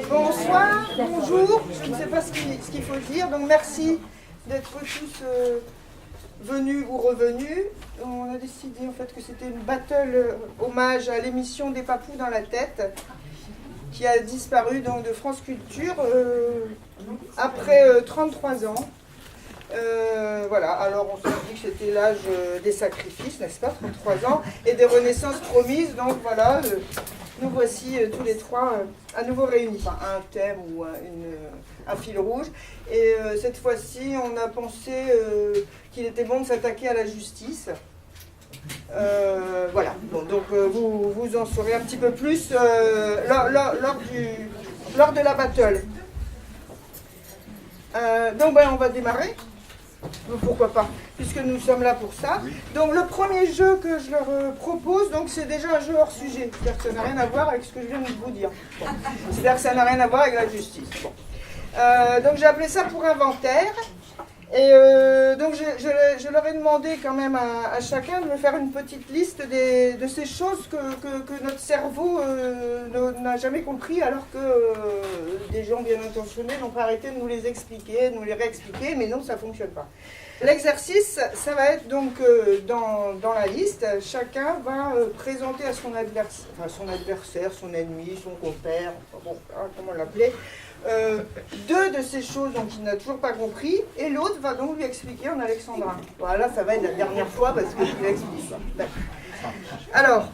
Bonsoir, bonjour, je ne sais pas ce qu'il faut dire, donc merci d'être tous venus ou revenus. On a décidé en fait que c'était une battle hommage à l'émission des Papous dans la tête, qui a disparu donc de France Culture après 33 ans. Voilà, alors on s'est dit que c'était l'âge des sacrifices, n'est-ce pas, 33 ans, et des renaissances promises, donc voilà, nous voici tous les trois à nouveau réunis. Enfin, un thème ou un fil rouge, et cette fois-ci on a pensé qu'il était bon de s'attaquer à la justice. Voilà, bon, donc vous en saurez un petit peu plus lors de la battle. Donc on va démarrer. Pourquoi pas, puisque nous sommes là pour ça. Donc le premier jeu que je leur propose, donc c'est déjà un jeu hors sujet. C'est-à-dire que ça n'a rien à voir avec ce que je viens de vous dire. Bon. C'est-à-dire que ça n'a rien à voir avec la justice. Bon. Donc j'ai appelé ça pour inventaire. Et donc je leur ai demandé quand même à chacun de me faire une petite liste de ces choses que notre cerveau n'a jamais compris, alors que des gens bien intentionnés n'ont pas arrêté de nous les expliquer, de nous les réexpliquer, mais non, ça ne fonctionne pas. L'exercice, ça va être donc dans la liste, chacun va présenter à son adversaire, son ennemi, son compère, bon, comment l'appeler, deux de ces choses dont il n'a toujours pas compris, et l'autre va donc lui expliquer en alexandrin. Voilà, ça va être la dernière fois parce que je lui explique ça. Alors,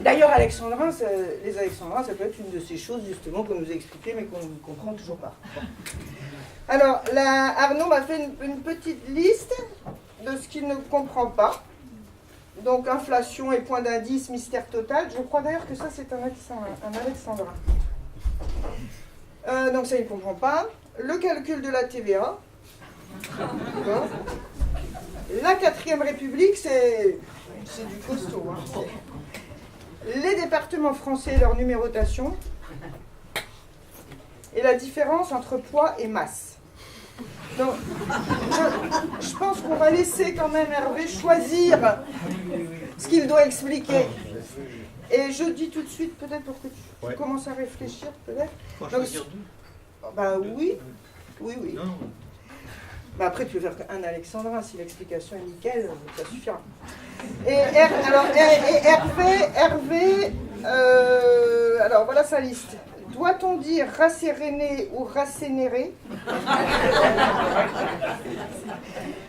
d'ailleurs, les alexandrins, ça peut être une de ces choses justement qu'on nous a expliquées mais qu'on ne comprend toujours pas. Alors, là, Arnaud m'a fait une petite liste de ce qu'il ne comprend pas. Donc, inflation et point d'indice, mystère total. Je crois d'ailleurs que ça, c'est un alexandrin. Donc ça, il ne comprend pas. Le calcul de la TVA. La 4e République, c'est du costaud. Hein. Les départements français et leur numérotation. Et la différence entre poids et masse. Donc, je pense qu'on va laisser quand même Hervé choisir ce qu'il doit expliquer. Et je dis tout de suite, peut-être pour que tu commences à réfléchir, peut-être. Donc, bah oui. Non. Bah après, tu veux faire un alexandrin, si l'explication est nickel, ça suffira. Et Hervé, alors voilà sa liste. Doit-on dire racéréné ou racénéré?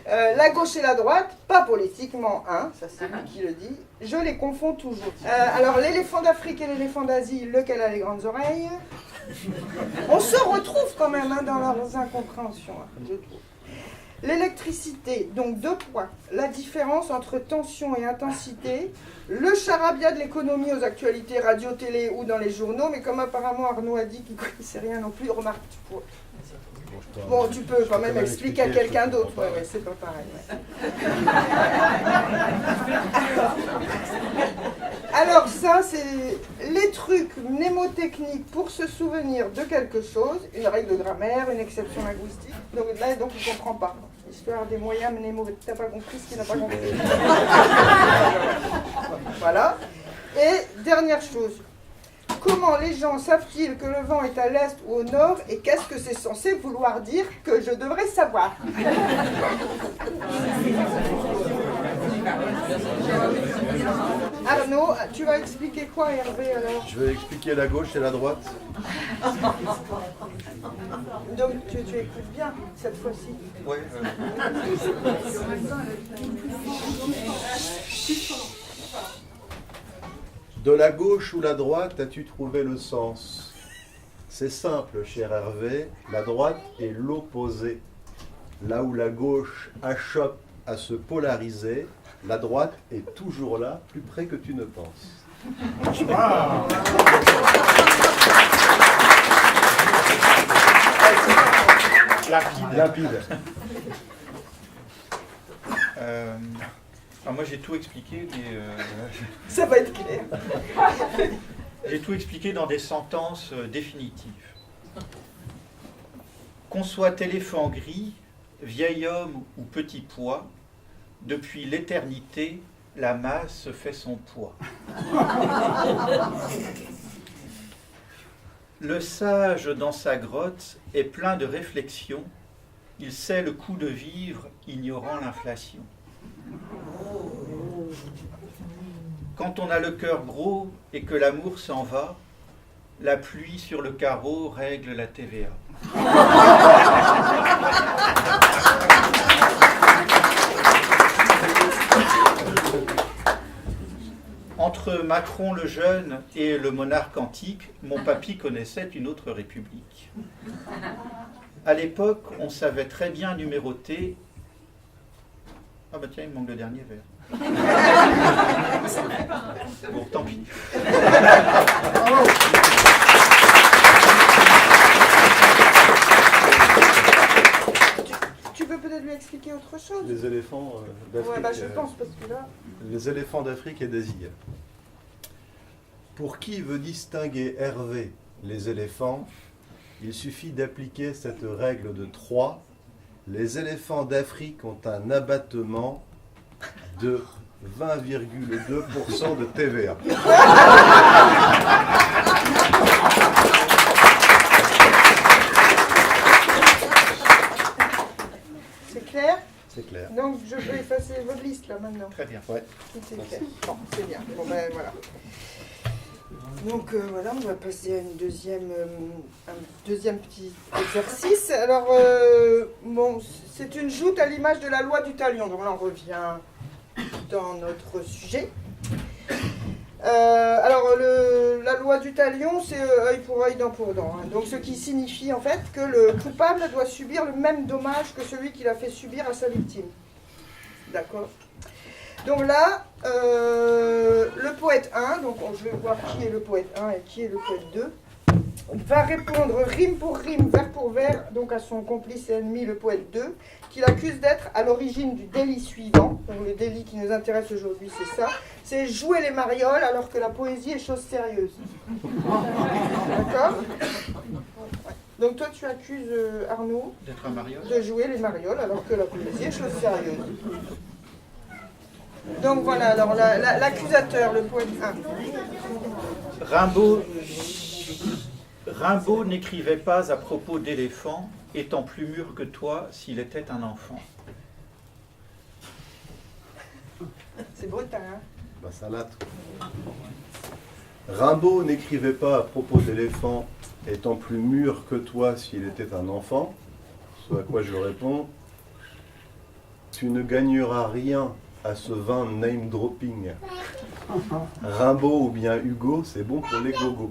La gauche et la droite, pas politiquement, hein, ça c'est lui qui le dit. Je les confonds toujours. Alors l'éléphant d'Afrique et l'éléphant d'Asie, lequel a les grandes oreilles? On se retrouve quand même dans leurs incompréhensions, hein, je trouve. L'électricité, donc 2 points. La différence entre tension et intensité. Le charabia de l'économie aux actualités radio, télé ou dans les journaux. Mais comme apparemment Arnaud a dit qu'il ne connaissait rien non plus, remarque, bon, tu peux quand même expliquer à quelqu'un d'autre. Ouais, c'est pas pareil. Ouais. Alors ça, c'est les trucs mnémotechniques pour se souvenir de quelque chose. Une règle de grammaire, une exception linguistique. Donc là, il ne comprend pas. Histoire des moyens mnémotechniques. Tu n'as pas compris ce qu'il n'a pas compris. Voilà. Et dernière chose. Comment les gens savent-ils que le vent est à l'est ou au nord, et qu'est-ce que c'est censé vouloir dire que je devrais savoir? Arnaud, tu vas expliquer quoi, Hervé, alors? Je vais expliquer la gauche et la droite. Donc tu écoutes bien cette fois-ci? Oui. De la gauche ou la droite as-tu trouvé le sens? C'est simple, cher Hervé, la droite est l'opposé. Là où la gauche achoppe à se polariser, la droite est toujours là, plus près que tu ne penses. Ah. Limpide. Alors moi j'ai tout expliqué, mais ça va être clair. J'ai tout expliqué dans des sentences définitives. Qu'on soit éléphant gris, vieil homme ou petit pois, depuis l'éternité, la masse fait son poids. Le sage dans sa grotte est plein de réflexions. Il sait le coût de vivre, ignorant l'inflation. Quand on a le cœur gros et que l'amour s'en va, la pluie sur le carreau règle la TVA. Entre Macron le jeune et le monarque antique, mon papy connaissait une autre république. À l'époque, on savait très bien numéroter. Ah bah tiens, il me manque le dernier verre. Bon, tant pis. Tu peux peut-être lui expliquer autre chose? Les éléphants d'Afrique. Ouais, bah je pense, parce que là... Les éléphants d'Afrique et des îles. Pour qui veut distinguer Hervé les éléphants, il suffit d'appliquer cette règle de 3. Les éléphants d'Afrique ont un abattement de 20,2% de TVA. C'est clair? C'est clair. Donc je peux effacer votre liste là maintenant. Très bien. Ouais. Tout est clair. Bon, c'est bien. Bon ben voilà. Donc voilà, on va passer à un deuxième petit exercice. Alors, bon, c'est une joute à l'image de la loi du talion. Donc là, on revient dans notre sujet. Alors, la loi du talion, c'est œil pour œil, dent pour dent. Hein. Donc, ce qui signifie en fait que le coupable doit subir le même dommage que celui qui l'a fait subir à sa victime. D'accord ? Donc là, le poète 1, donc je vais voir qui est le poète 1 et qui est le poète 2, va répondre rime pour rime, vers pour vers, donc à son complice et ennemi, le poète 2, qui l'accuse d'être à l'origine du délit suivant. Donc le délit qui nous intéresse aujourd'hui, c'est ça. C'est jouer les marioles alors que la poésie est chose sérieuse. D'accord ? Donc toi, tu accuses Arnaud D'être un mariole. de jouer les marioles alors que la poésie est chose sérieuse. Donc voilà, alors l'accusateur, le poète 1. Rimbaud n'écrivait pas à propos d'éléphants, étant plus mûr que toi s'il était un enfant. C'est brutal, hein? Bah, ça l'a tout. Rimbaud n'écrivait pas à propos d'éléphants étant plus mûr que toi s'il était un enfant. Ce à quoi je réponds, tu ne gagneras rien à ce vain name dropping. Rimbaud ou bien Hugo, c'est bon pour les gogos.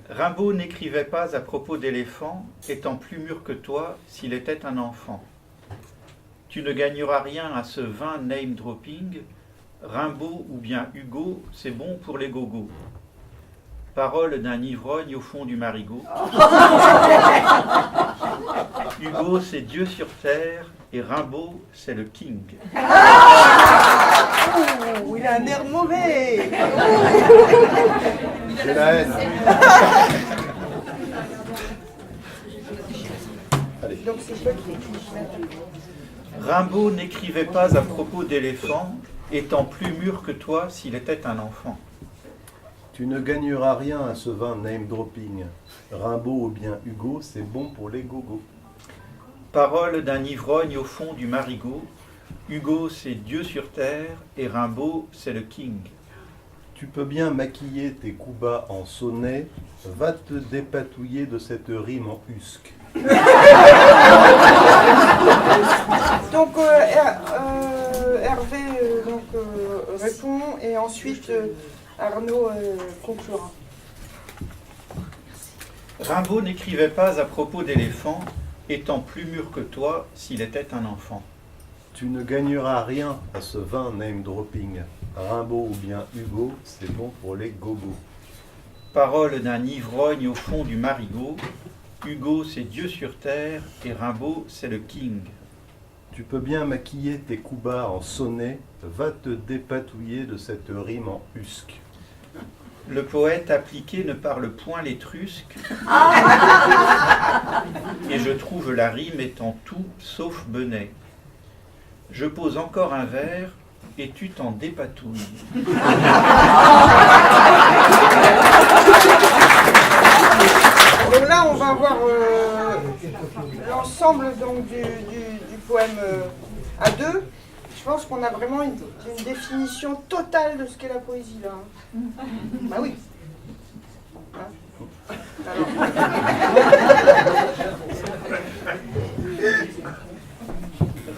Rimbaud n'écrivait pas à propos d'éléphants, étant plus mûr que toi s'il était un enfant. Tu ne gagneras rien à ce vain name dropping. Rimbaud ou bien Hugo, c'est bon pour les gogos. Parole d'un ivrogne au fond du marigot. Hugo, c'est Dieu sur terre, et Rimbaud, c'est le king. Oh, il a un air mauvais. J'ai la haine. Allez. Donc c'est toi qui écris. Rimbaud n'écrivait pas à propos d'éléphants, étant plus mûr que toi s'il était un enfant. Tu ne gagneras rien à ce vain name dropping. Rimbaud ou bien Hugo, c'est bon pour les gogos. Parole d'un ivrogne au fond du marigot. Hugo, c'est Dieu sur terre, et Rimbaud, c'est le king. Tu peux bien maquiller tes coups bas en sonnet, va te dépatouiller de cette rime en husque. Donc Hervé répond et ensuite Arnaud conclura. Rimbaud n'écrivait pas à propos d'éléphants, étant plus mûr que toi s'il était un enfant. Tu ne gagneras rien à ce vain name dropping. Rimbaud ou bien Hugo, c'est bon pour les gogos. Parole d'un ivrogne au fond du marigot. Hugo, c'est Dieu sur terre, et Rimbaud, c'est le king. Tu peux bien maquiller tes coups bas en sonnet, va te dépatouiller de cette rime en husque. Le poète appliqué ne parle point l'étrusque, et je trouve la rime étant tout sauf benet. Je pose encore un vers, et tu t'en dépatouilles. Donc là, on va voir l'ensemble donc du poème à deux. Je pense qu'on a vraiment une définition totale de ce qu'est la poésie là. Bah oui. Hein?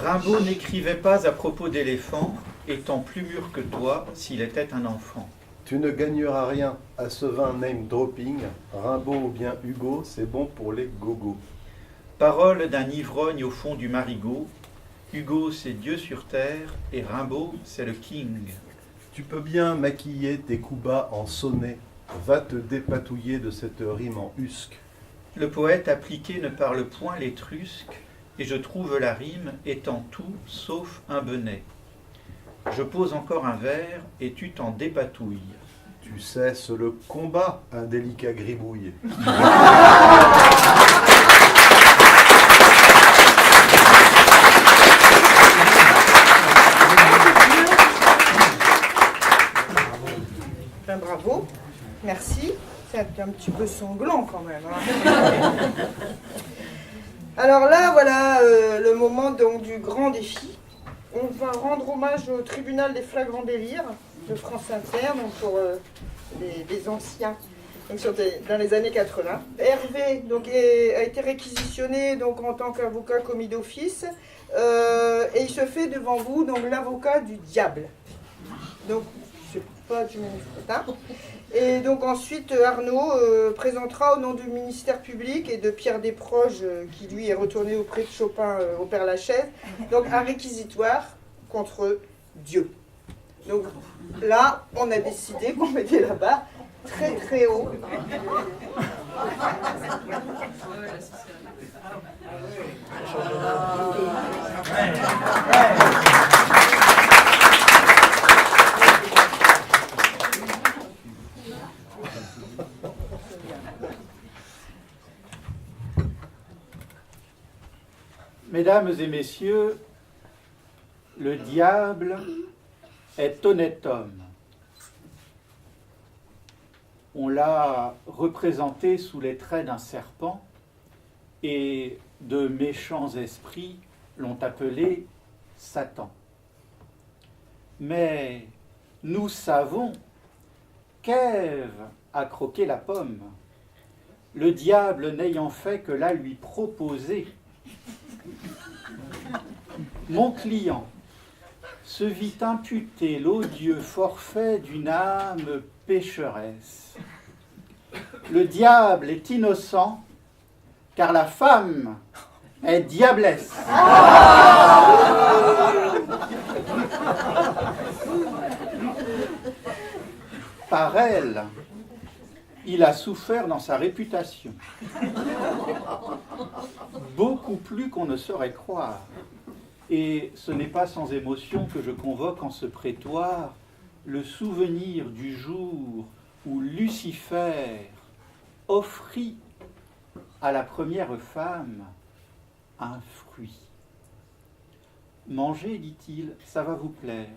Rimbaud n'écrivait pas à propos d'éléphants, étant plus mûr que toi s'il était un enfant. Tu ne gagneras rien à ce vin name dropping. Rimbaud ou bien Hugo, c'est bon pour les gogos. Parole d'un ivrogne au fond du marigot. Hugo, c'est Dieu sur terre, et Rimbaud, c'est le king. Tu peux bien maquiller tes coups bas en sonnet. Va te dépatouiller de cette rime en usque. Le poète appliqué ne parle point l'étrusque, et je trouve la rime étant tout sauf un benet. Je pose encore un vers, et tu t'en dépatouilles. Tu cesses le combat, un délicat gribouille. Ben, bravo, merci. C'est un petit peu sanglant quand même. Hein. Alors là, voilà le moment donc, du grand défi. On va rendre hommage au tribunal des flagrants délires de France Inter, donc pour les anciens, donc dans les années 80. Hervé donc, a été réquisitionné donc, en tant qu'avocat commis d'office et il se fait devant vous donc l'avocat du diable. Donc, c'est pas du manifestant. Et donc ensuite, Arnaud présentera au nom du ministère public et de Pierre Desproges, qui lui est retourné auprès de Chopin au Père-Lachaise, donc un réquisitoire contre Dieu. Donc là, on a décidé qu'on mettait la barre très très haut. Mesdames et messieurs, le diable est honnête homme. On l'a représenté sous les traits d'un serpent et de méchants esprits l'ont appelé Satan. Mais nous savons qu'Ève a croqué la pomme, le diable n'ayant fait que la lui proposer. Mon client se vit imputer l'odieux forfait d'une âme pécheresse. Le diable est innocent, car la femme est diablesse. Par elle, il a souffert dans sa réputation. Beaucoup plus qu'on ne saurait croire. Et ce n'est pas sans émotion que je convoque en ce prétoire le souvenir du jour où Lucifer offrit à la première femme un fruit. Mangez, dit-il, ça va vous plaire.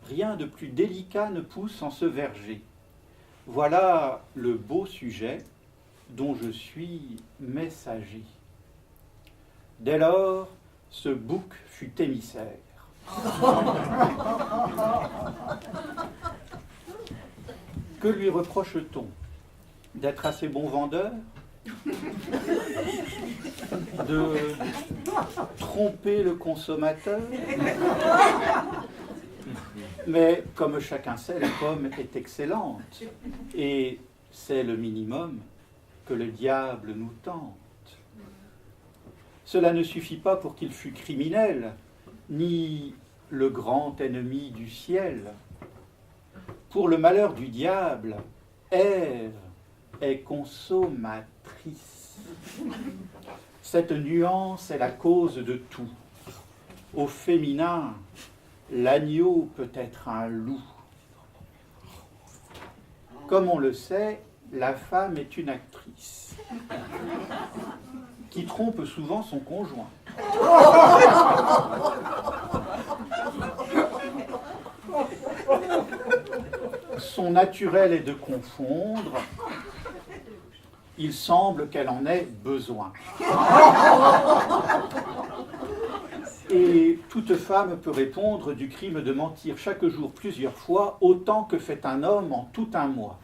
Rien de plus délicat ne pousse en ce verger. Voilà le beau sujet dont je suis messager. Dès lors, ce bouc fut émissaire. Que lui reproche-t-on? D'être assez bon vendeur? De tromper le consommateur? Mais comme chacun sait, la pomme est excellente et c'est le minimum que le diable nous tente. Cela ne suffit pas pour qu'il fût criminel, ni le grand ennemi du ciel. Pour le malheur du diable, Ève est consommatrice. Cette nuance est la cause de tout. Au féminin, l'agneau peut être un loup. Comme on le sait, la femme est une actrice qui trompe souvent son conjoint. son naturel est de confondre. Il semble qu'elle en ait besoin. Et toute femme peut répondre du crime de mentir chaque jour plusieurs fois, autant que fait un homme en tout un mois.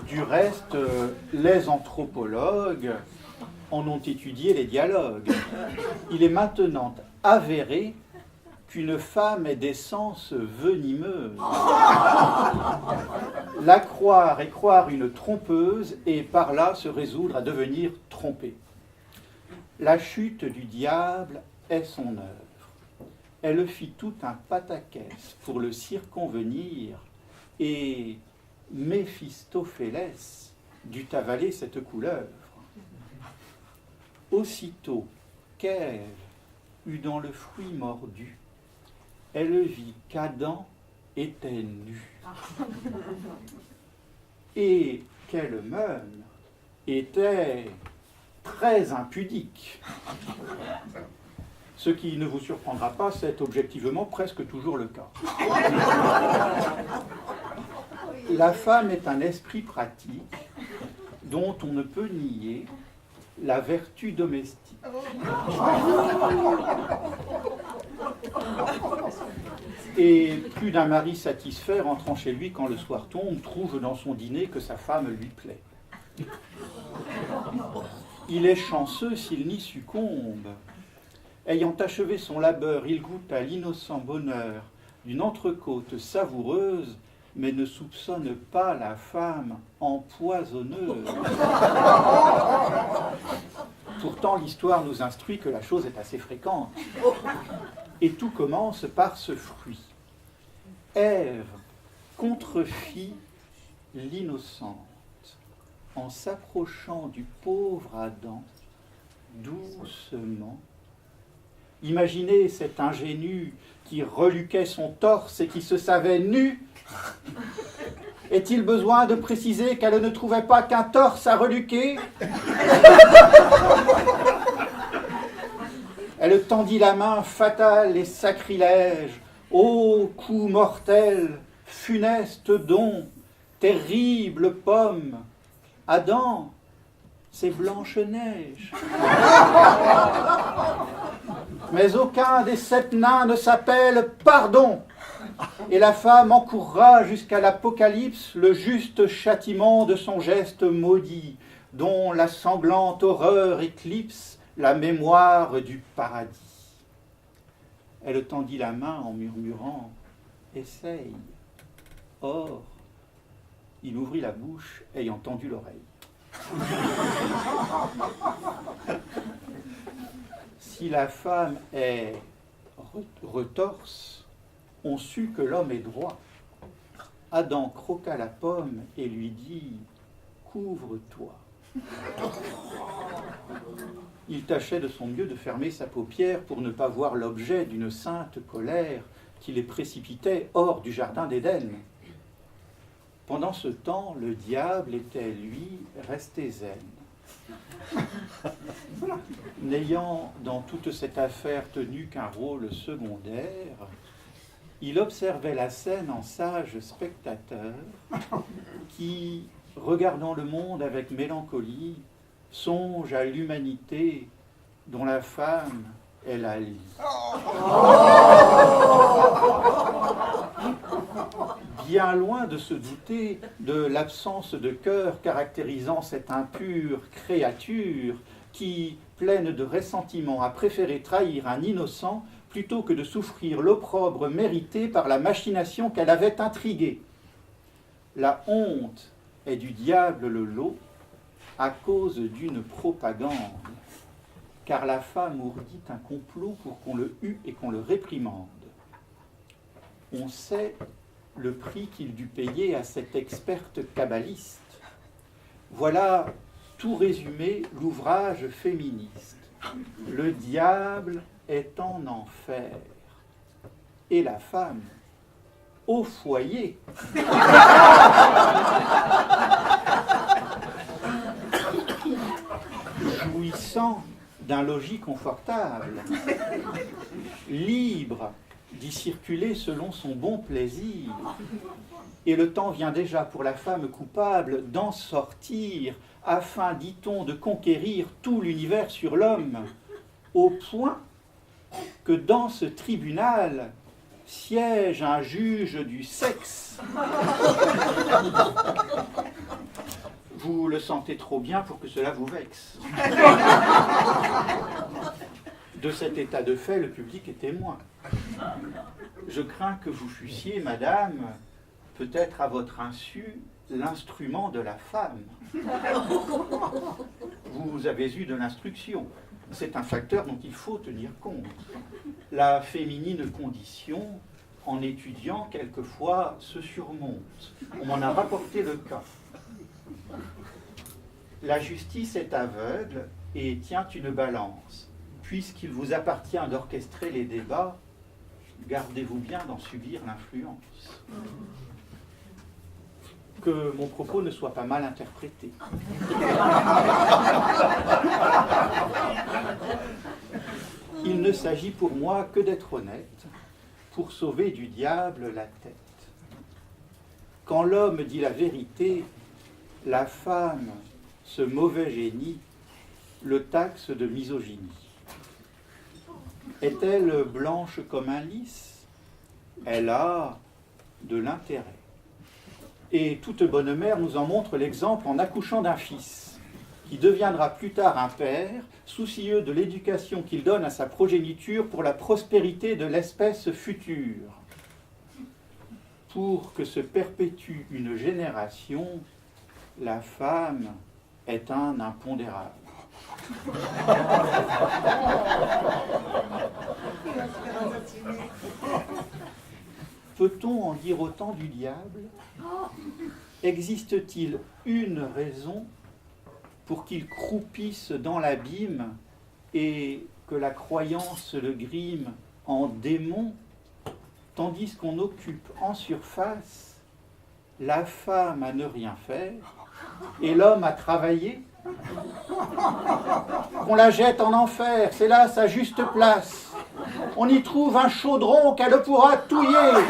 Du reste, les anthropologues en ont étudié les dialogues. Il est maintenant avéré qu'une femme est d'essence venimeuse. La croire et croire une trompeuse, et par là se résoudre à devenir trompée. La chute du diable est son œuvre. Elle fit tout un pataquès pour le circonvenir, et Méphistophélès dut avaler cette couleuvre. Aussitôt qu'Ève eut dans le fruit mordu, elle vit qu'Adam était nu, et qu'elle-même était très impudique. Ce qui ne vous surprendra pas, c'est objectivement presque toujours le cas. La femme est un esprit pratique dont on ne peut nier la vertu domestique. Et plus d'un mari satisfait rentrant chez lui quand le soir tombe trouve dans son dîner que sa femme lui plaît. Il est chanceux s'il n'y succombe. Ayant achevé son labeur, il goûte à l'innocent bonheur d'une entrecôte savoureuse, mais ne soupçonne pas la femme empoisonneuse. Pourtant, l'histoire nous instruit que la chose est assez fréquente. Et tout commence par ce fruit. Ève contrefit l'innocente en s'approchant du pauvre Adam doucement. Imaginez cet ingénu qui reluquait son torse et qui se savait nu. Est-il besoin de préciser qu'elle ne trouvait pas qu'un torse à reluquer? Elle tendit la main fatale et sacrilège. Ô coup mortel, funeste don, terrible pomme, Adam, c'est Blanche-Neige. Mais aucun des 7 nains ne s'appelle Pardon. Et la femme encourra jusqu'à l'Apocalypse le juste châtiment de son geste maudit, dont la sanglante horreur éclipse la mémoire du paradis. Elle tendit la main en murmurant « Essaye ». Or, il ouvrit la bouche ayant tendu l'oreille. Si la femme est retorse, on sut que l'homme est droit. Adam croqua la pomme et lui dit « Couvre-toi ». Il tâchait de son mieux de fermer sa paupière pour ne pas voir l'objet d'une sainte colère qui les précipitait hors du jardin d'Éden. Pendant ce temps, le diable était, lui, resté zen. N'ayant dans toute cette affaire tenu qu'un rôle secondaire, il observait la scène en sage spectateur qui, regardant le monde avec mélancolie, songe à l'humanité dont la femme est la lie. Bien loin de se douter de l'absence de cœur caractérisant cette impure créature qui, pleine de ressentiment, a préféré trahir un innocent plutôt que de souffrir l'opprobre mérité par la machination qu'elle avait intriguée. La honte est du diable le lot à cause d'une propagande, car la femme ourdit un complot pour qu'on le hue et qu'on le réprimande. On sait le prix qu'il dut payer à cette experte kabbaliste. Voilà tout résumé l'ouvrage féministe. Le diable est en enfer et la femme au foyer. Jouissant d'un logis confortable, libre d'y circuler selon son bon plaisir. Et le temps vient déjà pour la femme coupable d'en sortir, afin, dit-on, de conquérir tout l'univers sur l'homme, au point que dans ce tribunal siège un juge du sexe. Vous le sentez trop bien pour que cela vous vexe. De cet état de fait, le public est témoin. Je crains que vous fussiez, madame, peut-être à votre insu, l'instrument de la femme. Vous avez eu de l'instruction. C'est un facteur dont il faut tenir compte. La féminine condition, en étudiant, quelquefois se surmonte. On m'en a rapporté le cas. La justice est aveugle et tient une balance. Puisqu'il vous appartient d'orchestrer les débats, gardez-vous bien d'en subir l'influence. Que mon propos ne soit pas mal interprété. Il ne s'agit pour moi que d'être honnête pour sauver du diable la tête. Quand l'homme dit la vérité, la femme, ce mauvais génie, le taxe de misogynie. Est-elle blanche comme un lys? Elle a de l'intérêt. Et toute bonne mère nous en montre l'exemple en accouchant d'un fils, qui deviendra plus tard un père, soucieux de l'éducation qu'il donne à sa progéniture pour la prospérité de l'espèce future. Pour que se perpétue une génération, la femme est un impondérable. Peut-on en dire autant du diable? Existe-t-il une raison pour qu'il croupisse dans l'abîme et que la croyance le grime en démon, tandis qu'on occupe en surface la femme à ne rien faire et l'homme à travailler? Qu'on la jette en enfer, c'est là sa juste place. On y trouve un chaudron qu'elle pourra touiller.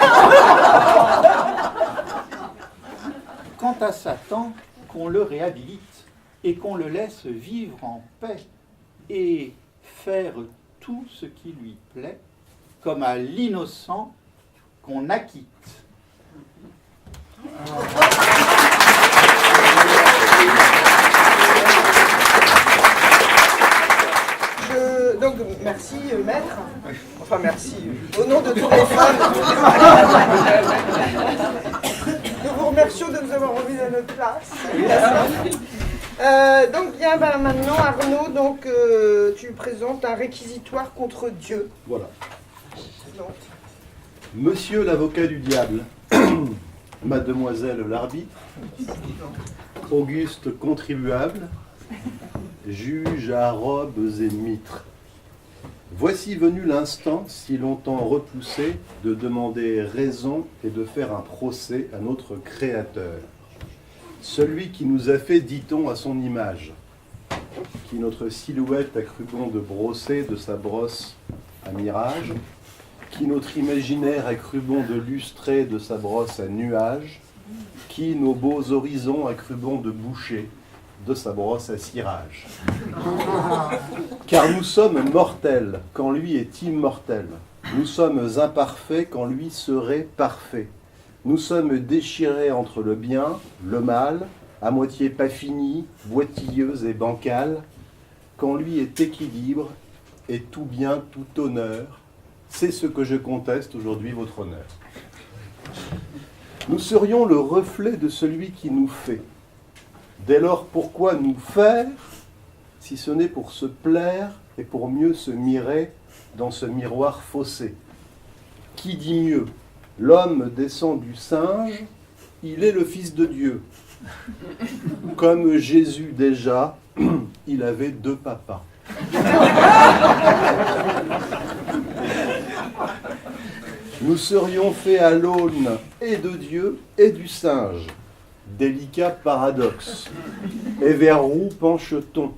Quant à Satan, qu'on le réhabilite et qu'on le laisse vivre en paix et faire tout ce qui lui plaît, comme à l'innocent qu'on acquitte. Donc, merci, maître. Enfin, merci. Au nom de toutes les femmes, nous vous remercions de nous avoir remis à notre place. Donc, bien, maintenant, Arnaud, donc, tu présentes un réquisitoire contre Dieu. Voilà. Monsieur l'avocat du diable, mademoiselle l'arbitre, Auguste contribuable, juge à robes et mitres. Voici venu l'instant, si longtemps repoussé, de demander raison et de faire un procès à notre Créateur. Celui qui nous a fait, dit-on, à son image, qui notre silhouette a cru bon de brosser de sa brosse à mirage, qui notre imaginaire a cru bon de lustrer de sa brosse à nuage, qui nos beaux horizons a cru bon de boucher de sa brosse à cirage. Car nous sommes mortels quand lui est immortel. Nous sommes imparfaits quand lui serait parfait. Nous sommes déchirés entre le bien, le mal, à moitié pas fini, boitilleuse et bancale, quand lui est équilibre et tout bien, tout honneur. C'est ce que je conteste aujourd'hui, votre honneur. Nous serions le reflet de celui qui nous fait. Dès lors, pourquoi nous faire, si ce n'est pour se plaire et pour mieux se mirer dans ce miroir faussé? Qui dit mieux? L'homme descend du singe, il est le Fils de Dieu. Comme Jésus déjà, il avait deux papas. Nous serions faits à l'aune et de Dieu et du singe. Délicat paradoxe. Et vers où penche-t-on?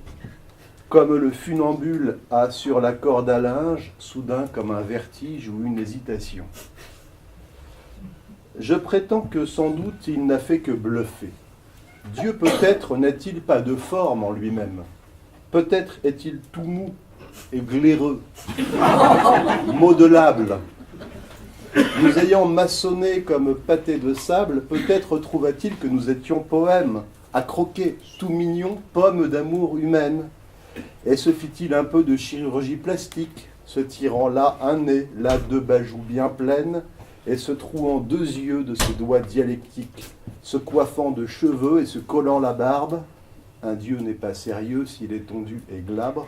comme le funambule a sur la corde à linge, soudain comme un vertige ou une hésitation. Je prétends que sans doute il n'a fait que bluffer. Dieu peut-être n'a-t-il pas de forme en lui-même. Peut-être est-il tout mou et glaireux, modelable. Nous ayant maçonnés comme pâté de sable, peut-être trouva-t-il que nous étions poèmes, à croquer, tout mignons, pommes d'amour humaine. Et se fit-il un peu de chirurgie plastique, se tirant là un nez, là deux bajoux bien pleines, et se trouant deux yeux de ses doigts dialectiques, se coiffant de cheveux et se collant la barbe. Un Dieu n'est pas sérieux s'il est tondu et glabre.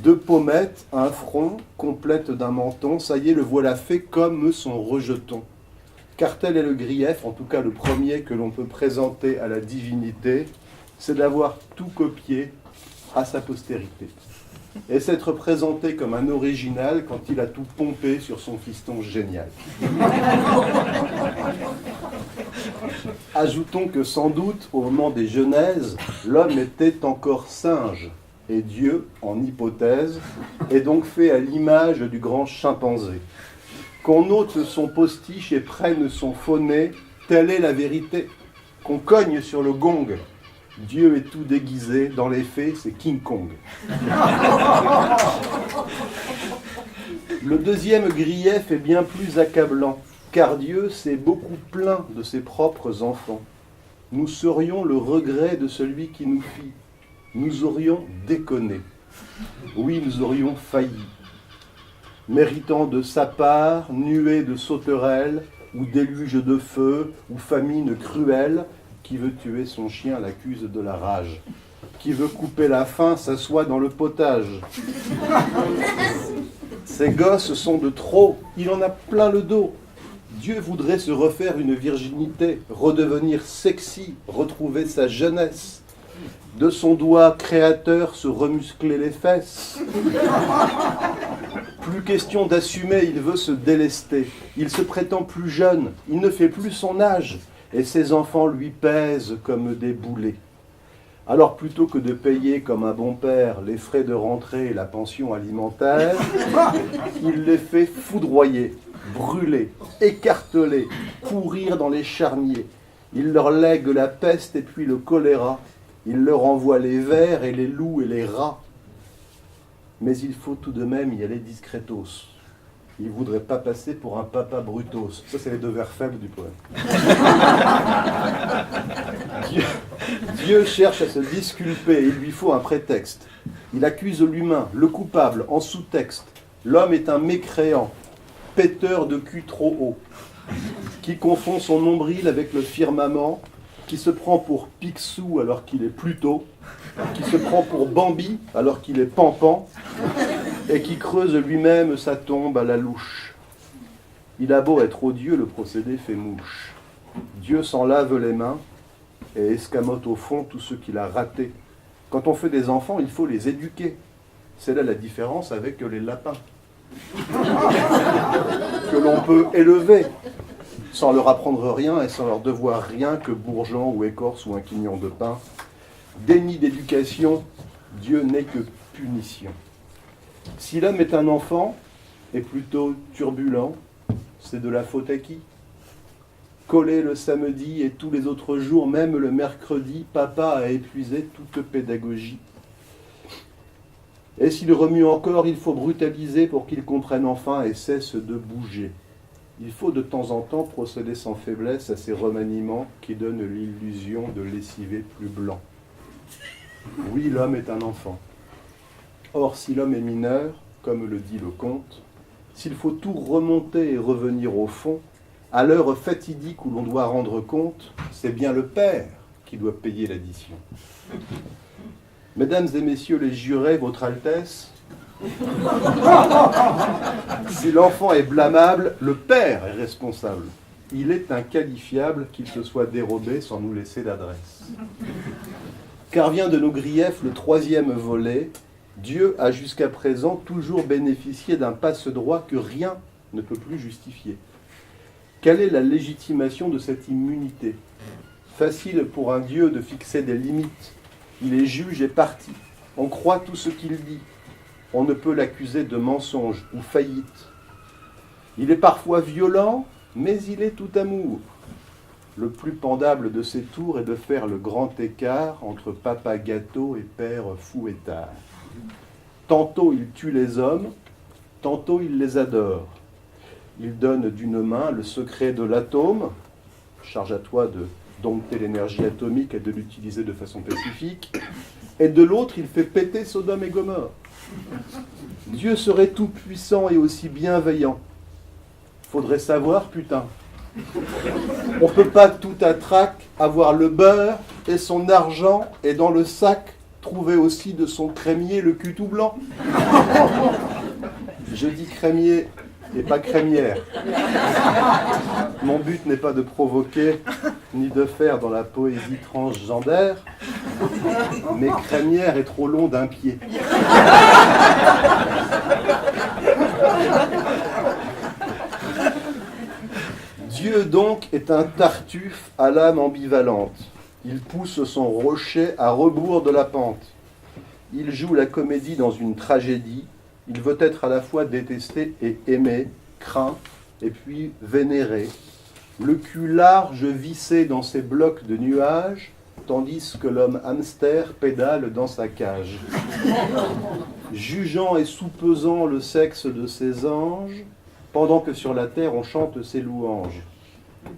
Deux pommettes, un front, complète d'un menton, ça y est, le voilà fait comme son rejeton. Car tel est le grief, en tout cas le premier que l'on peut présenter à la divinité, c'est d'avoir tout copié à sa postérité. Et s'être présenté comme un original quand il a tout pompé sur son fiston génial. Ajoutons que sans doute, au moment des Genèses, l'homme était encore singe, et Dieu, en hypothèse, est donc fait à l'image du grand chimpanzé. Qu'on ôte son postiche et prenne son faux-nez, telle est la vérité. Qu'on cogne sur le gong, Dieu est tout déguisé, dans les faits, c'est King Kong. Le deuxième grief est bien plus accablant, car Dieu s'est beaucoup plaint de ses propres enfants. Nous serions le regret de celui qui nous fit. Nous aurions déconné. Oui, nous aurions failli. Méritant de sa part, nuée de sauterelles, ou déluge de feu, ou famine cruelle, qui veut tuer son chien l'accuse de la rage. Qui veut couper la faim s'assoit dans le potage. Ces gosses sont de trop, il en a plein le dos. Dieu voudrait se refaire une virginité, redevenir sexy, retrouver sa jeunesse. De son doigt créateur se remuscler les fesses. Plus question d'assumer, il veut se délester. Il se prétend plus jeune, il ne fait plus son âge. Et ses enfants lui pèsent comme des boulets. Alors plutôt que de payer comme un bon père les frais de rentrée et la pension alimentaire, il les fait foudroyer, brûler, écarteler, pourrir dans les charniers. Il leur lègue la peste et puis le choléra. Il leur envoie les vers et les loups et les rats. Mais il faut tout de même y aller discretos. Il ne voudrait pas passer pour un papa brutos. Ça, c'est les deux vers faibles du poème. Dieu cherche à se disculper, il lui faut un prétexte. Il accuse l'humain, le coupable, en sous-texte. L'homme est un mécréant, péteur de cul trop haut, qui confond son nombril avec le firmament, qui se prend pour Picsou alors qu'il est Pluto, qui se prend pour Bambi alors qu'il est Pampan, et qui creuse lui-même sa tombe à la louche. Il a beau être odieux, le procédé fait mouche. Dieu s'en lave les mains et escamote au fond tout ce qu'il a raté. Quand on fait des enfants, il faut les éduquer. C'est là la différence avec les lapins, que l'on peut élever sans leur apprendre rien et sans leur devoir rien que bourgeon ou écorce ou un quignon de pain. Déni d'éducation, Dieu n'est que punition. Si l'homme est un enfant, et plutôt turbulent, c'est de la faute à qui? Collé le samedi et tous les autres jours, même le mercredi, papa a épuisé toute pédagogie. Et s'il remue encore, il faut brutaliser pour qu'il comprenne enfin et cesse de bouger. Il faut de temps en temps procéder sans faiblesse à ces remaniements qui donnent l'illusion de lessiver plus blanc. Oui, l'homme est un enfant. Or, si l'homme est mineur, comme le dit le conte, s'il faut tout remonter et revenir au fond, à l'heure fatidique où l'on doit rendre compte, c'est bien le père qui doit payer l'addition. Mesdames et messieurs les jurés, votre Altesse, si l'enfant est blâmable, le père est responsable. Il est inqualifiable qu'il se soit dérobé sans nous laisser d'adresse. Car vient de nos griefs le troisième volet. Dieu a jusqu'à présent toujours bénéficié d'un passe-droit que rien ne peut plus justifier. Quelle est la légitimation de cette immunité? Facile pour un Dieu de fixer des limites. Il est juge et parti. On croit tout ce qu'il dit. On ne peut l'accuser de mensonge ou faillite. Il est parfois violent, mais il est tout amour. Le plus pendable de ses tours est de faire le grand écart entre papa gâteau et père fouettard. Tantôt il tue les hommes, tantôt il les adore. Il donne d'une main le secret de l'atome, charge à toi de dompter l'énergie atomique et de l'utiliser de façon pacifique, et de l'autre il fait péter Sodome et Gomorrhe. Dieu serait tout puissant et aussi bienveillant. Faudrait savoir, putain. On peut pas tout à trac avoir le beurre et son argent et dans le sac trouver aussi de son crémier le cul tout blanc. Je dis crémier et pas crémière. Mon but n'est pas de provoquer ni de faire dans la poésie transgendaire, mais crémière est trop long d'un pied. Dieu donc est un Tartuffe à l'âme ambivalente. Il pousse son rocher à rebours de la pente. Il joue la comédie dans une tragédie. Il veut être à la fois détesté et aimé, craint et puis vénéré. Le cul large vissé dans ses blocs de nuages, tandis que l'homme hamster pédale dans sa cage. Jugeant et soupesant le sexe de ses anges, pendant que sur la terre on chante ses louanges.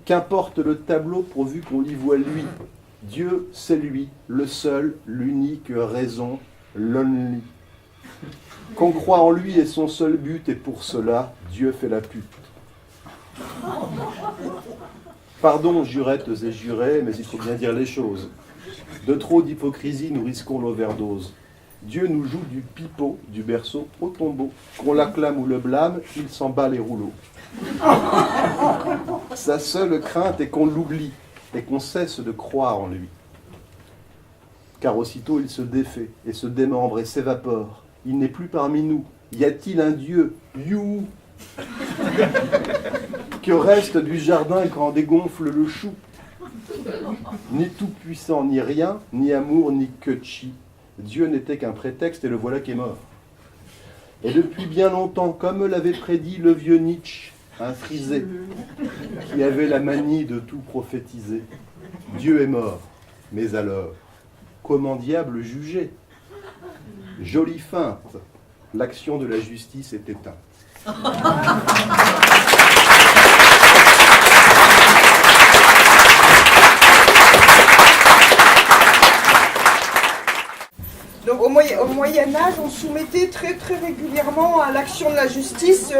Qu'importe le tableau pourvu qu'on y voit lui. Dieu, c'est lui, le seul, l'unique raison, l'only. Qu'on croit en lui est son seul but, et pour cela, Dieu fait la pute. Pardon, jurettes et jurés, mais il faut bien dire les choses. De trop d'hypocrisie, nous risquons l'overdose. Dieu nous joue du pipeau, du berceau au tombeau. Qu'on l'acclame ou le blâme, il s'en bat les rouleaux. Sa seule crainte est qu'on l'oublie et qu'on cesse de croire en lui. Car aussitôt il se défait et se démembre et s'évapore. Il n'est plus parmi nous. Y a-t-il un Dieu? You. Que reste du jardin quand dégonfle le chou? Ni tout-puissant, ni rien, ni amour, ni que chi. Dieu n'était qu'un prétexte et le voilà qui est mort. Et depuis bien longtemps, comme l'avait prédit le vieux Nietzsche, un frisé, qui avait la manie de tout prophétiser. Dieu est mort, mais alors, comment diable juger? Jolie feinte, l'action de la justice est éteinte. Donc au Moyen-Âge, on soumettait très très régulièrement à l'action de la justice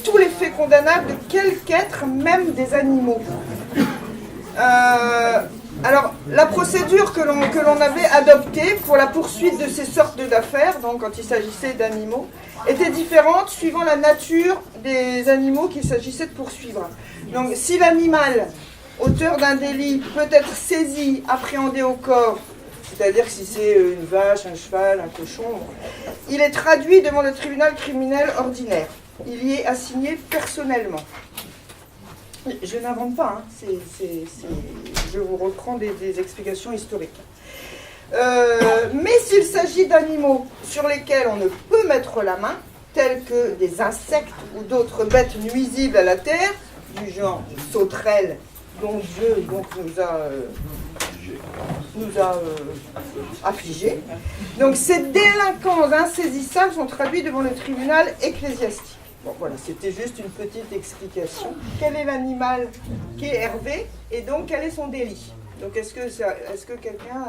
tous les faits condamnables de quelque être, même des animaux. Alors, la procédure que l'on avait adoptée pour la poursuite de ces sortes d'affaires, donc quand il s'agissait d'animaux, était différente suivant la nature des animaux qu'il s'agissait de poursuivre. Donc, si l'animal, auteur d'un délit, peut être saisi, appréhendé au corps, c'est-à-dire que si c'est une vache, un cheval, un cochon, il est traduit devant le tribunal criminel ordinaire. Il y est assigné personnellement. Je n'invente pas, hein. Je vous reprends des explications historiques. Mais s'il s'agit d'animaux sur lesquels on ne peut mettre la main, tels que des insectes ou d'autres bêtes nuisibles à la terre, du genre sauterelles, dont Dieu nous a affligés. Donc ces délinquants insaisissables sont traduits devant le tribunal ecclésiastique. Bon, voilà, c'était juste une petite explication. Quel est l'animal qui est Hervé et donc quel est son délit? Donc est-ce que quelqu'un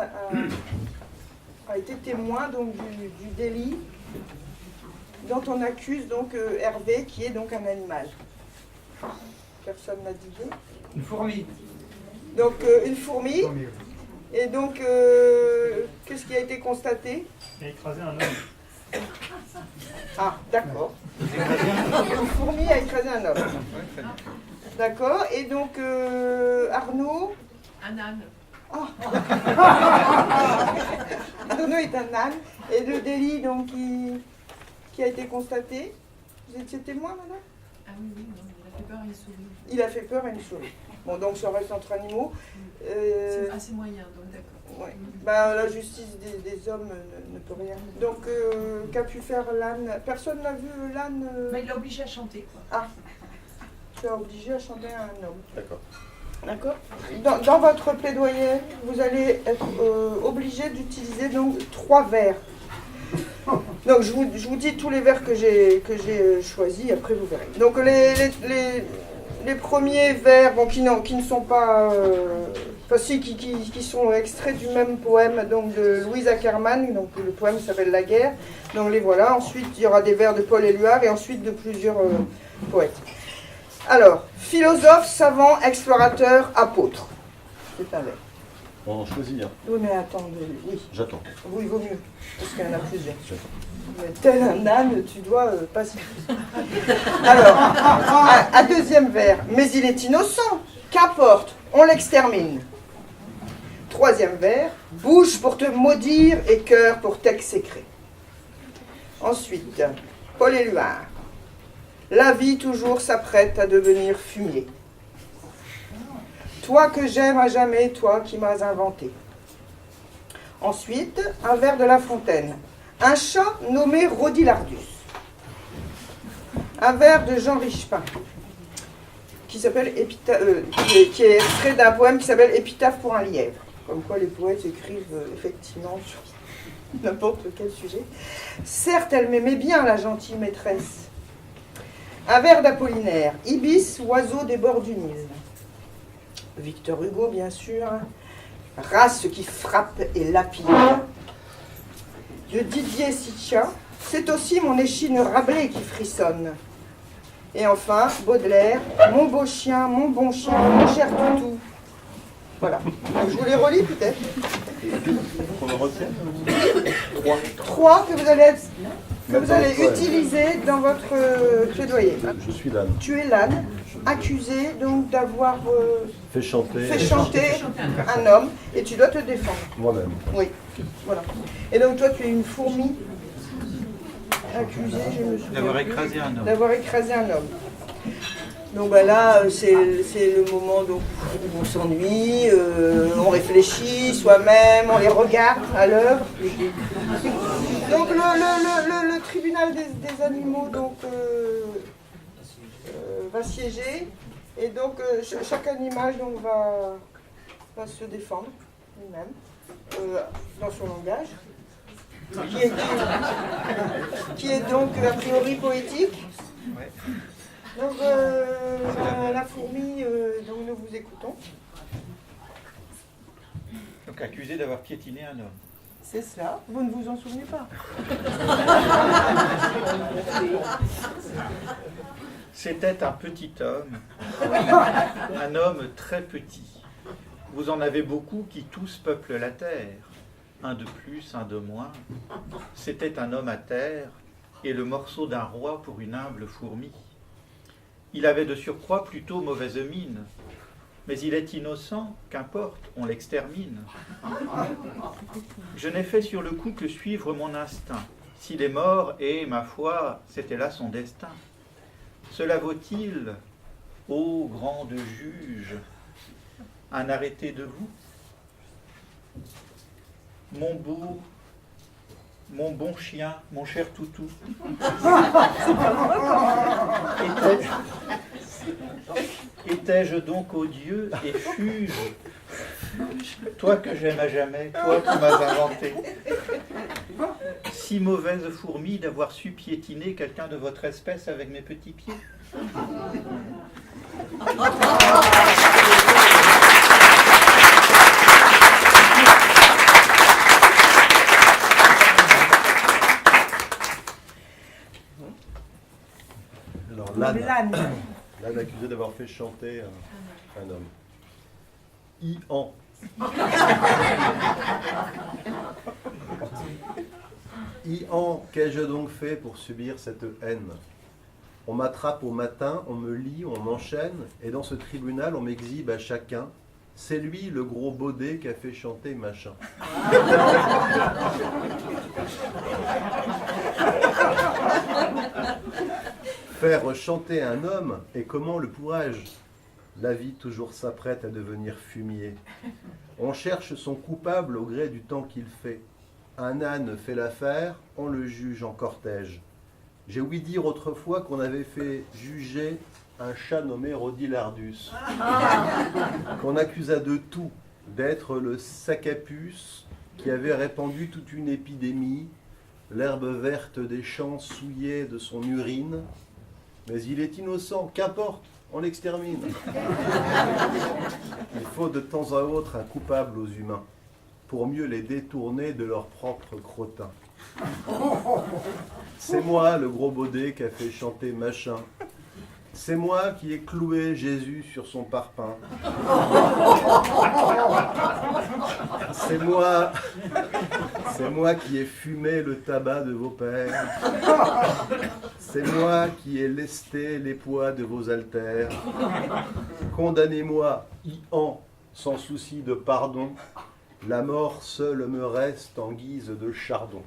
a été témoin donc, du délit dont on accuse donc Hervé, qui est donc un animal? Personne n'a d'idée? Une fourmi. Donc une fourmi. Et donc qu'est-ce qui a été constaté? Il a écrasé un homme. Ah, d'accord. Une fourmi a écrasé un homme. D'accord. Et donc, Arnaud? Un âne. Oh. Arnaud est un âne. Et le délit donc, qui a été constaté? Vous étiez témoin, madame? Ah oui, oui, non, il a fait peur à une souris. Il a fait peur à une souris. Bon, donc ça reste entre animaux. C'est assez moyen, donc d'accord. Ouais. Ben, la justice des hommes ne peut rien. Donc, qu'a pu faire l'âne? Personne n'a vu l'âne Mais il l'a obligé à chanter, quoi. tu as obligé à chanter à un homme. D'accord. D'accord. Dans votre plaidoyer, vous allez être obligé d'utiliser donc 3 vers. Donc je vous dis tous les vers que j'ai choisis, après vous verrez. Donc les premiers vers, bon, qui ne sont pas, qui sont extraits du même poème donc de Louise Ackermann, donc le poème s'appelle La guerre. Donc les voilà. Ensuite il y aura des vers de Paul Éluard et ensuite de plusieurs poètes. Alors, philosophe, savant, explorateur, apôtre. C'est un vers. On choisit, hein. Oui, mais attends, oui. J'attends. Oui, il vaut mieux, parce qu'il y en a plusieurs. Mais tel un âne, tu dois passer. Alors, un deuxième vers. Mais il est innocent. Qu'importe, on l'extermine. Troisième vers. Bouche pour te maudire et cœur pour t'exécrer. Ensuite, Paul Éluard. La vie toujours s'apprête à devenir fumier. Toi que j'aime à jamais, toi qui m'as inventé. Ensuite, un vers de La Fontaine. Un chat nommé Rodilardus. Un vers de Jean Richepin, qui s'appelle qui est extrait d'un poème qui s'appelle Épitaphe pour un lièvre. Comme quoi les poètes écrivent effectivement sur n'importe quel sujet. Certes, elle m'aimait bien, la gentille maîtresse. Un vers d'Apollinaire, Ibis, oiseau des bords du Nil. Victor Hugo, bien sûr. Race qui frappe et lapide. De Didier Sitcha, c'est aussi mon échine Rabelais qui frissonne. Et enfin, Baudelaire, mon beau chien, mon bon chien, mon cher toutou. Voilà. Donc, je vous les relis peut-être. On le retient. 3 que vous allez utiliser dans votre plaidoyer. Je suis l'âne. Tu es l'âne, accusé donc d'avoir Fais chanter. fait chanter un homme, et tu dois te défendre. Moi-même. Oui, voilà. Et donc toi tu es une fourmi accusée, je me souviens D'avoir plus, écrasé un homme. d'avoir écrasé un homme. Donc bah là, c'est le moment donc, où on s'ennuie, on réfléchit soi-même, on les regarde à l'œuvre. Donc le tribunal des animaux donc, va siéger, et donc chaque animal donc, va se défendre lui-même dans son langage, qui est donc a priori poétique. Ouais. Donc, la fourmi, donc nous vous écoutons. Donc accusé d'avoir piétiné un homme. C'est cela, vous ne vous en souvenez pas. C'était un petit homme, un homme très petit. Vous en avez beaucoup qui tous peuplent la terre, un de plus, un de moins. C'était un homme à terre, et le morceau d'un roi pour une humble fourmi. Il avait de surcroît plutôt mauvaise mine, mais il est innocent, qu'importe, on l'extermine. Je n'ai fait sur le coup que suivre mon instinct. S'il est mort, et, ma foi, c'était là son destin. Cela vaut-il, ô grande juge, un arrêté de vous? Mon beau, mon bon chien, mon cher toutou, étais-je donc odieux et fus-je, toi que j'aime à jamais, toi qui m'as inventé, si mauvaise fourmi d'avoir su piétiner quelqu'un de votre espèce avec mes petits pieds? Alors, L'âne. l'âne accusé d'avoir fait chanter un homme. Ian. Ian, qu'ai-je donc fait pour subir cette haine? On m'attrape au matin, on me lie, on m'enchaîne, et dans ce tribunal, on m'exhibe à chacun. C'est lui, le gros baudet, qui a fait chanter machin. Faire chanter un homme, et comment le pourrais-je? la vie toujours s'apprête à devenir fumier. On cherche son coupable au gré du temps qu'il fait. Un âne fait l'affaire, on le juge en cortège. J'ai ouï dire autrefois qu'on avait fait juger un chat nommé Rodilardus, qu'on accusa de tout, d'être le sac à puce qui avait répandu toute une épidémie, l'herbe verte des champs souillée de son urine. Mais il est innocent, qu'importe, on l'extermine. Il faut de temps à autre un coupable aux humains, pour mieux les détourner de leur propre crottin. C'est moi, le gros baudet, qui a fait chanter machin. C'est moi qui ai cloué Jésus sur son parpaing. C'est moi qui ai fumé le tabac de vos pères. C'est moi qui ai lesté les poids de vos haltères. Condamnez-moi, Ian, sans souci de pardon. La mort seule me reste en guise de chardon.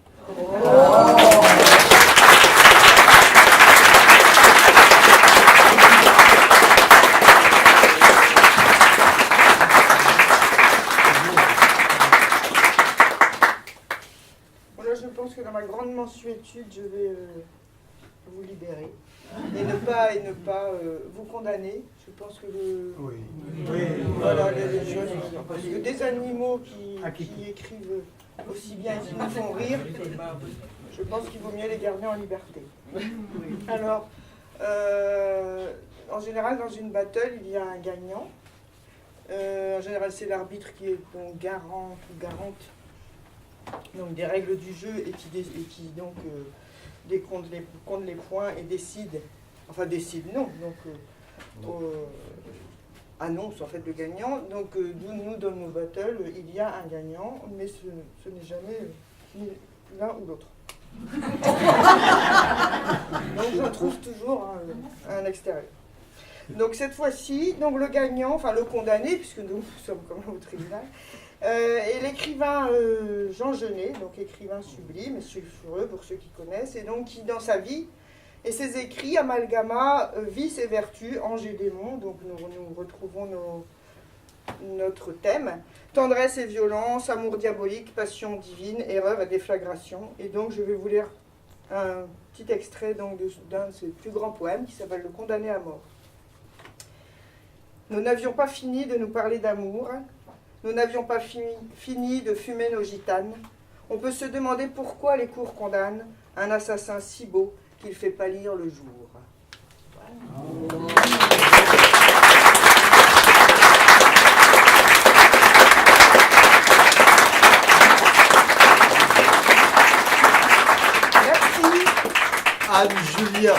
Voilà, je pense que dans ma grande mensuétude, je vais vous libérer et ne pas vous condamner. Je pense que voilà, les jeunes, parce que des animaux qui écrivent aussi bien et qui nous font rire, je pense qu'il vaut mieux les garder en liberté. Alors, en général, dans une battle, il y a un gagnant. En général, c'est l'arbitre qui est donc garant ou garante donc des règles du jeu et qui donc compte les points et décide non, donc annonce en fait le gagnant. Donc nous dans nos battles, il y a un gagnant, mais ce n'est jamais ni l'un ou l'autre. Donc je trouve toujours un extérieur. Donc cette fois-ci, donc le gagnant, enfin le condamné, puisque nous sommes quand même au tribunal, est l'écrivain Jean Genet, donc écrivain sublime, sulfureux pour ceux qui connaissent, et donc qui dans sa vie et ses écrits amalgama vices et vertus, anges et démons. Donc nous retrouvons notre thème, tendresse et violence, amour diabolique, passion divine, erreur et déflagration. Et donc je vais vous lire un petit extrait d'un de ses plus grands poèmes qui s'appelle Le condamné à mort. Nous n'avions pas fini de nous parler d'amour, nous n'avions pas fini de fumer nos gitanes. On peut se demander pourquoi les cours condamnent un assassin si beau qu'il fait pâlir le jour. Merci. Anne Julien.